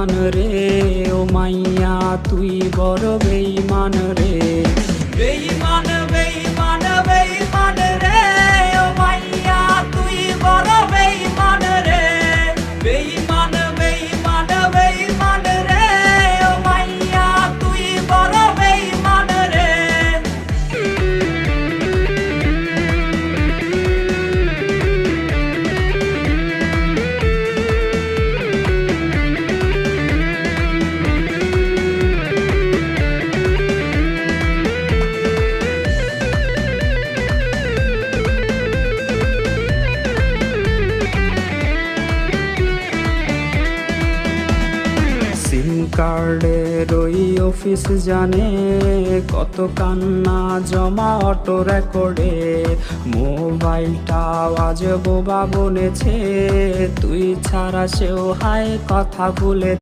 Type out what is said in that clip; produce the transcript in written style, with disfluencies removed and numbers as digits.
বেঈমান রে ও মাইয়া তুই বড় বেঈমান রে। বেঈমান বেঈমান বেঈমান রে ও মাইয়া তুই বড় বেঈমান রে। বেঈমান বেঈমান বেঈমান রে ও মাইয়া তুই বড় বেঈমান রে। সিম কার্ডের ওই অফিস জানে কত কান্না জমা অটো রেকর্ডে। মোবাইলটা আজ বোবা বনেছে তুই ছাড়া সেও হায় কথা বলে।